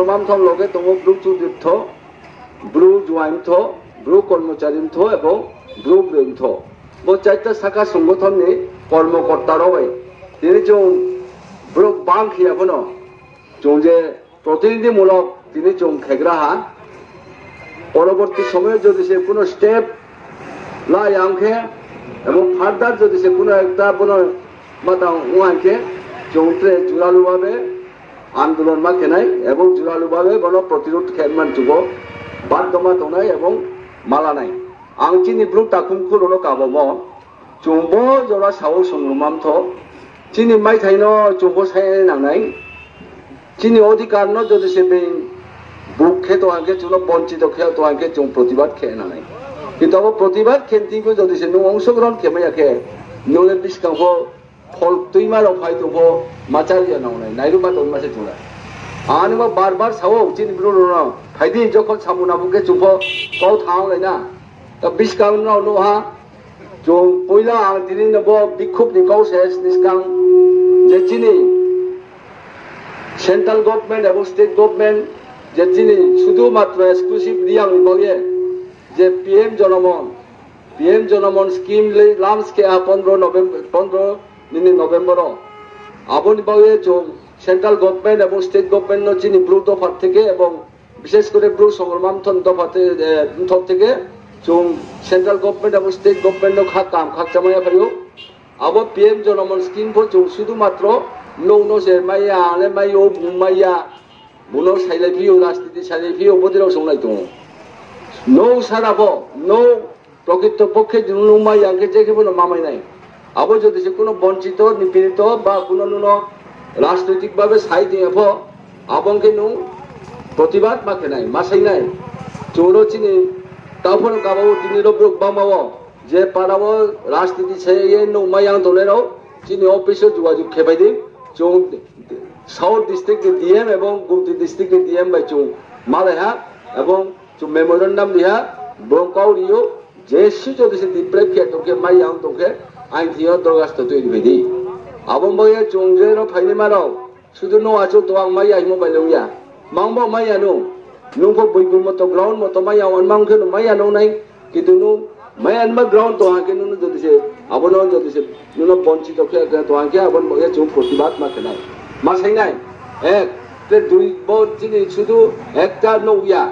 মামথং লগে দङ Bru চুদির্থ Bru জুয়াইমথ Bru কর্মচারীমথ এবং Bru ব্রেমথ bo চারটা শাখা সংগঠননি কর্মকর্তা রবে তিনি जों ব্রু বাং খিয়াবনো जों যে প্রতিনিধিমূলক তিনি जों খেগ্রাহা পরবর্তী সময়ে যদি সে কোনো স্টেপ লাই আংখে এবং ফার্দার যদি সে কোনো একটা বনো মাতাং উয়াংকে जोंत्रे जुरालुभाবে आंदोलन मा खेनाय এবং जुरालुभाবে বনো প্রতিরোধ খেমান जुगो बादमा दंनाय এবং मालानाय आं चिनि ब्रु ताकुमखौ रनो काबो जोंबो जरा साव संगमामथ चिनि माइथाइनो जोंबो साय नांनाय चिनि अधिकार न যদি সে বে বুকে তো আগে চুনো বঞ্চিত খেয়ে তো আগে जों प्रतिबाद খেয়ে নানাই কিন্তু আবার প্রতিবাদ খেন্তিকো যদি সে নো অংশগ্রহণ খেমায়াকে নোলে বিস্কাংখো फल तुइमारो फाइदोबो माचारिया नावनाय नायरुमा दंमासे जुना आनिमा बार-बार सावो चिनि ब्रु रनो फाइदि जखन सामुनाबुके जुफो गाव थांलायना दा बिस्कांनाव नहा जों पयला आं दिनैनोबो बिखुबनि गाव सेस निस्कां जे चिनि सेंट्रल गवर्नमेंट एबं स्टेट गवर्नमेंट जे चिनि शुधु मात्र एक्सक्लूसिव रियां बगे जे पीएम जनमन स्कीम लॉन्च के 15 नवेम्बर आबनि बागे जों सेंट्रल गवर्नमेंट एवं स्टेट गवर्नमेंट नो चिनि ब्रु दफा থেকে এবং বিশেষ করে ব্রু সংগ্রামথন দফাতে থেকে जों सेंट्रल गवर्नमेंट एवं स्टेट गवर्नमेंट नो काम खाकजामाया फायो अब पीएम जनमन स्कीम फो जों शुधु मात्र नो से माइया आले माइयो बुमाइया बुनो साइलाइफियो राजनीति साइलाइफियो बदिराव संनाय दङ नो साराबो नो प्रकृत पक्षे नो माइया के जेकेबो मामायनाय आबो যদি সে কোনো বঞ্চিত নিপীড়িত বা কোনো নুনো রাজনৈতিক ভাবে সাই দিয়েফ আবংকে নু প্রতিবাদ মাকে নাই মাসাই নাই চৌরো চিনি তাফন গাবাও তিনি রব্রক বামাও যে পারাও রাজনীতি ছাইয়ে নু মায়াং দলেরাও চিনি অফিসে যোগাযোগ খেবাইদি जों साउथ डिस्ट्रिक्ट के डीएम एवं गुमती डिस्ट्रिक्ट के डीएम बाय जों मालेहा एवं जो मेमोरेंडम दिहा ब्रंकाउ रियो जेसि যদি সে দিপ্রে কে তোকে মায়াং তোকে आं थियो दरगास्त तोय बेदि आबं बये जोंजेरो फाइनि माराव सुदु नो आचो तो आं माइ आइ मोबाइल लौया मांबो माइया नो नुफो बैगु मतो ग्राउंड मतो माइया अनमां के माइया नो नाइ कितु नु माइया अनमा ग्राउंड तो आके नु जदि से आबनो जदि से नु बंचित के तो आके आबन बये जो प्रतिबाद मा केनाय मा साइनाय एक ते दुइ बो जिनि सुदु एकटा नौया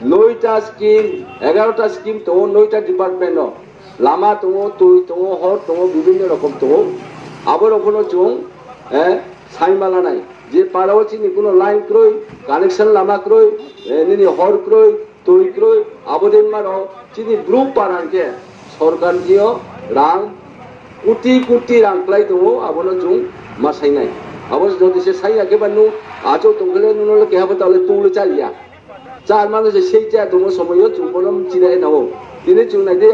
9टा स्कीम 11टा स्कीम तो 9टा डिपार्टमेंट नो लामा दङ तुइ दङ हर दङ বিভিন্ন রকম दङ আবার ওখানে जों সাইমালা নাই যে পারাও চিনি কোনো লাইন ক্রয় কানেকশন লামা ক্রয় নিনি হর ক্রয় তুই ক্রয় আবদেন মারো চিনি গ্রুপ পারানকে সরকার জিও রাং কোটি কোটি রাং ক্লাই দङ আবনো जों মাসাইনাই আবার যদি সে সাইয়াকে বানু আজও তোগলে নুনলে কে হবে তাহলে তুলে চালিয়া চার মানে যে সেইটা দङ সময়ও जों বলম চিরাই নাও দিনে जों নাইদে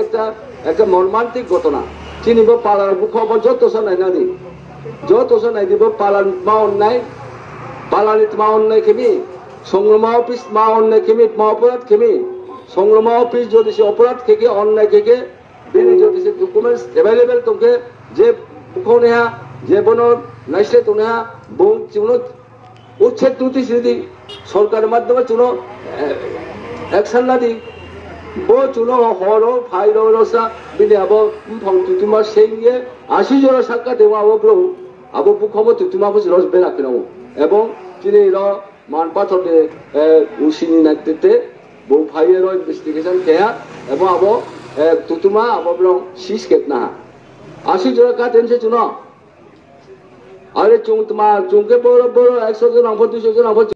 একটা মর্মান্তিক ঘটনা চিনিব পালার বুখব যত সনাই নাদি যত সনাই দিব পালান মা অন্যায় পালানিত মা অন্যায় খেমি সংগ্রাম অফিস মা অন্যায় খেমি মা অপরাধ খেমি সংগ্রাম অফিস যদি সে অপরাধ থেকে অন্যায় থেকে বিনি যদি সে ডকুমেন্টস अवेलेबल তোকে যে বুখনেহা যে বনো নাইসে তোনেহা বং চুনো উচ্ছেদ নোটিশ দি সরকারের মাধ্যমে চুনো অ্যাকশন না দি bo chuno horo phairo rosa bini abo phang tutuma sengye 80 jora sakka dewa abo bro abo bukhobo tutuma bo ros bela kino ebong chini ro manpathor de usini naktete bo phairo investigation kya ebong abo tutuma abo bro sis ketna 80 jora ka tense chuno are chung tuma chungke boro 100 jon abo 200 jon abo